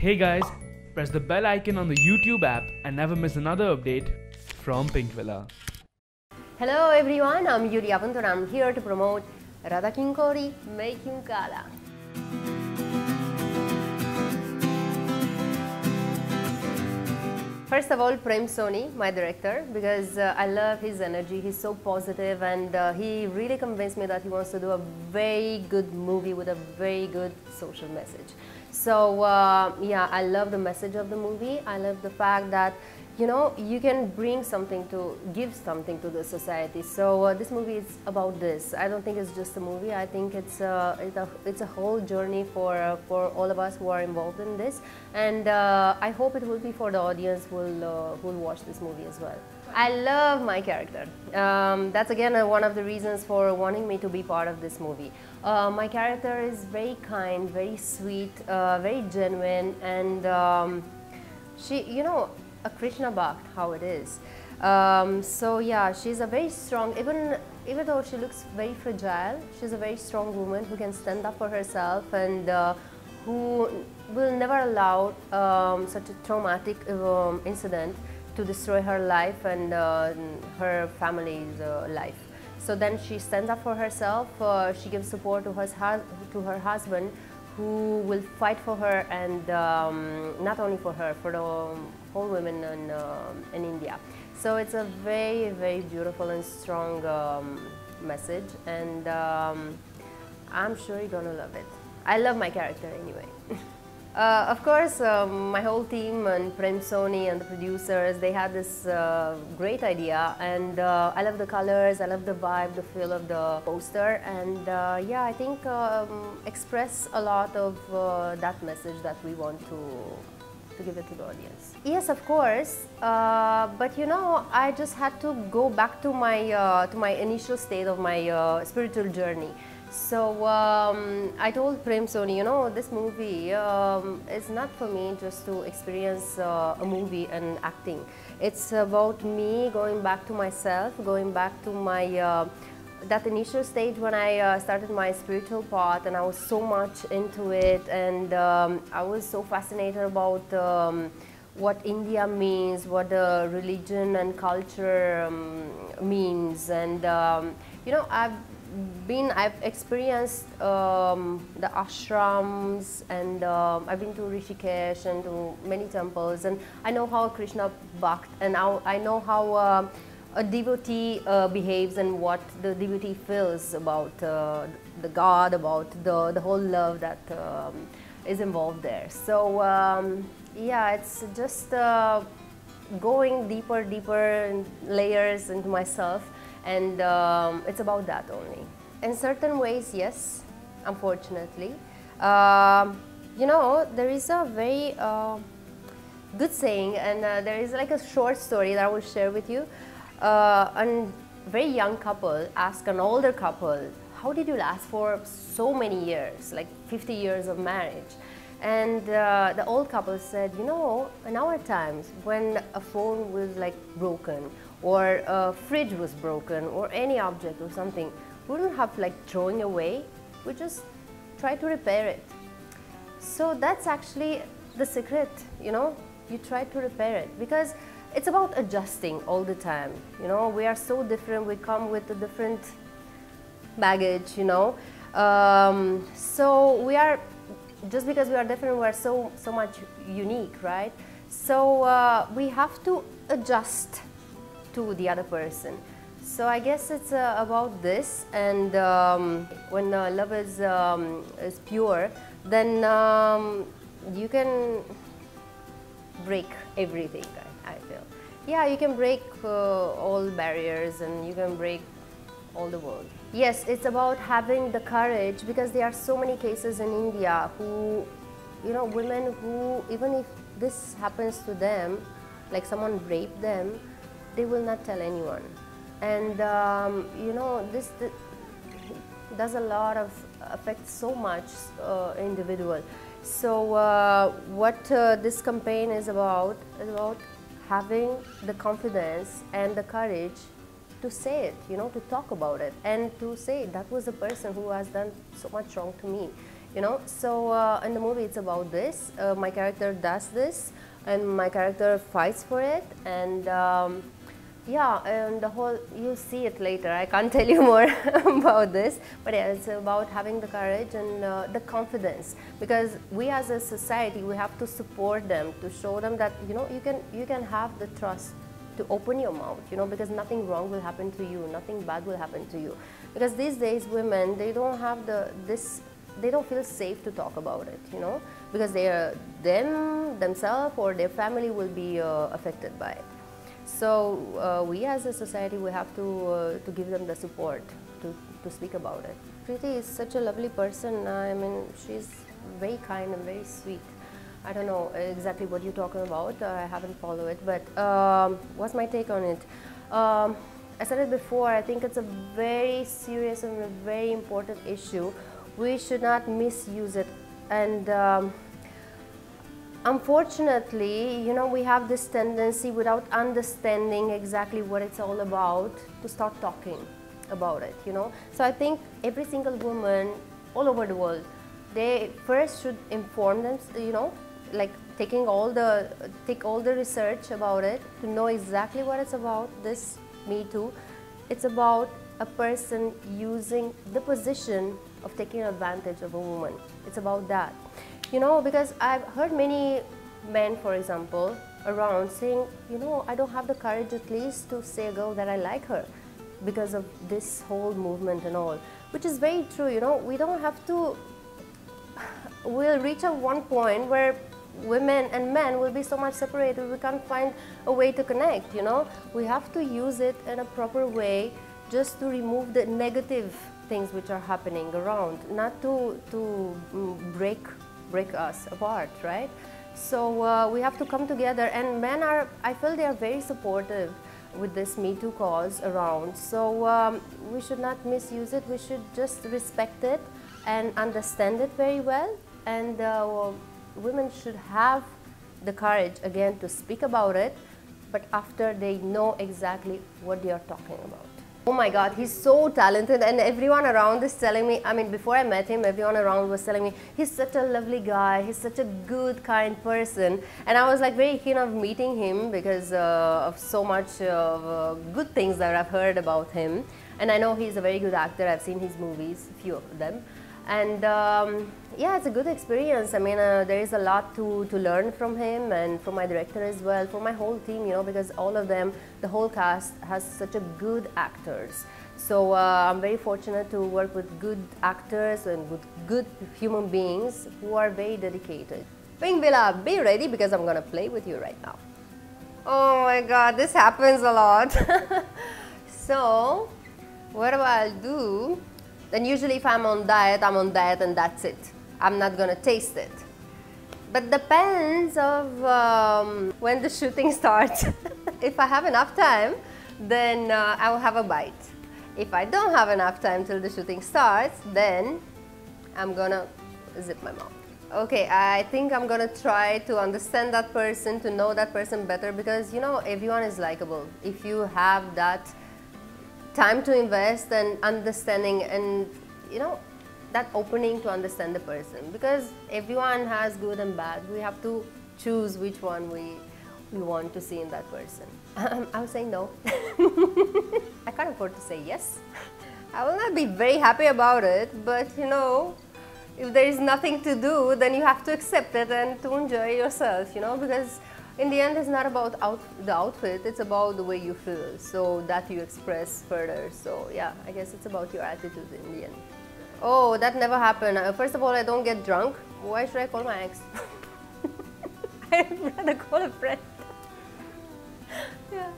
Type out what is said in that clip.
Hey guys, press the bell icon on the YouTube app and never miss another update from Pinkvilla. Hello everyone, I'm Iulia Vantur. I'm here to promote Radha Gori, making Kaala. First of all, Prem Soni, my director, because I love his energy. He's so positive and he really convinced me that he wants to do a very good movie with a very good social message. So yeah, I love the message of the movie. I love the fact that you can bring something to, give something to the society. So this movie is about this. I don't think it's just a movie. I think it's a whole journey for all of us who are involved in this. And I hope it will be for the audience who will watch this movie as well. I love my character. That's again one of the reasons for wanting me to be part of this movie. My character is very kind, very sweet, very genuine, and she, a Krishna Bhakt, how it is. So yeah, she's a very strong, even though she looks very fragile, she's a very strong woman who can stand up for herself and who will never allow such a traumatic incident to destroy her life and her family's life. So then she stands up for herself, she gives support to her husband, who will fight for her, and not only for her, for the whole women in India. So it's a very, very beautiful and strong message, and I'm sure you're gonna love it. I love my character anyway. Of course, my whole team and Prem Soni and the producers, they had this great idea, and I love the colors, I love the vibe, the feel of the poster, and yeah, I think express a lot of that message that we want to give it to the audience. Yes, of course, but I just had to go back to my initial state of my spiritual journey. So I told Prem Soni, this movie is not for me just to experience a movie and acting. It's about me going back to myself, going back to my that initial stage when I started my spiritual path, and I was so much into it, and I was so fascinated about what India means, what the religion and culture means, and I've experienced the ashrams, and I've been to Rishikesh and to many temples, and I know how Krishna Bhakt, and I know how a devotee behaves and what the devotee feels about the God, about the whole love that is involved there. So yeah, it's just going deeper layers into myself, and it's about that only. In certain ways, yes, unfortunately. There is a very good saying, and there is like a short story that I will share with you. A very young couple asked an older couple, how did you last for so many years, like 50 years of marriage? And the old couple said, in our times when a phone was like broken, or a fridge was broken, or any object or something, we wouldn't have like throwing away, we just try to repair it. So that's actually the secret, you try to repair it, because it's about adjusting all the time. We are so different, we come with a different baggage, so we are, just because we are different, we are so much unique, right? So we have to adjust to the other person. So I guess it's about this, and when love is pure, then you can break everything, I feel. Yeah, you can break all barriers, and you can break all the world. Yes, it's about having the courage, because there are so many cases in India who, women who, even if this happens to them, like someone raped them, they will not tell anyone. And this does a lot of, affects so much individual. So what this campaign is about having the confidence and the courage to say it, to talk about it, and to say that was the person who has done so much wrong to me. you know. So in the movie it's about this, my character does this and my character fights for it, and yeah, and the whole, you'll see it later, I can't tell you more about this, but yeah, it's about having the courage and the confidence, because we as a society, we have to support them, to show them that, you know, you can have the trust to open your mouth, you know, because nothing wrong will happen to you, nothing bad will happen to you. Because these days women, they don't have they don't feel safe to talk about it, you know, because themselves or their family will be affected by it. So we as a society, we have to give them the support to speak about it. Preity is such a lovely person. I mean, she's very kind and very sweet. I don't know exactly what you're talking about. I haven't followed it, but what's my take on it? I said it before, I think it's a very serious and a very important issue. We should not misuse it, and unfortunately, you know, we have this tendency, without understanding exactly what it's all about, to start talking about it, you know. So I think every single woman all over the world, they first should inform them, you know, like take all the research about it to know exactly what it's about. This Me Too, it's about a person using the position of taking advantage of a woman. It's about that, you know, because I've heard many men, for example, around saying, you know, I don't have the courage at least to say a girl that I like her because of this whole movement and all, which is very true, you know. We don't have to, we'll reach at one point where women and men will be so much separated, we can't find a way to connect, you know. We have to use it in a proper way, just to remove the negative things which are happening around, not to break us apart, right? So we have to come together, and men are, I feel they are very supportive with this Me Too cause around. So we should not misuse it, we should just respect it and understand it very well, and women should have the courage again to speak about it, but after they know exactly what they are talking about. Oh my God, he's so talented, and everyone around is telling me, I mean, before I met him, everyone around was telling me, he's such a lovely guy, he's such a good, kind person, and I was like very keen of meeting him because of so much good things that I've heard about him, and I know he's a very good actor. I've seen his movies, a few of them, and yeah, it's a good experience. I mean, there is a lot to learn from him and from my director as well, from my whole team, you know, because all of them, the whole cast has such a good actors. So I'm very fortunate to work with good actors and with good human beings who are very dedicated. Pinkvilla, be ready because I'm gonna play with you right now. Oh my God, this happens a lot. So what I'll do, then usually if I'm on diet and that's it. I'm not gonna taste it. But depends of when the shooting starts. If I have enough time, then I will have a bite. If I don't have enough time till the shooting starts, then I'm gonna zip my mouth. Okay, I think I'm gonna try to understand that person, to know that person better, because, you know, everyone is likable. If you have that time to invest and understanding and, you know, that opening to understand the person, because everyone has good and bad. We have to choose which one we want to see in that person. I will say no. I can't afford to say yes. I will not be very happy about it, but you know, if there is nothing to do, then you have to accept it and to enjoy yourself, you know, because in the end it's not about the outfit, it's about the way you feel, so that you express further. So yeah, I guess it's about your attitude in the end. Oh, that never happened. First of all, I don't get drunk. Why should I call my ex? I'd rather call a friend. Yeah.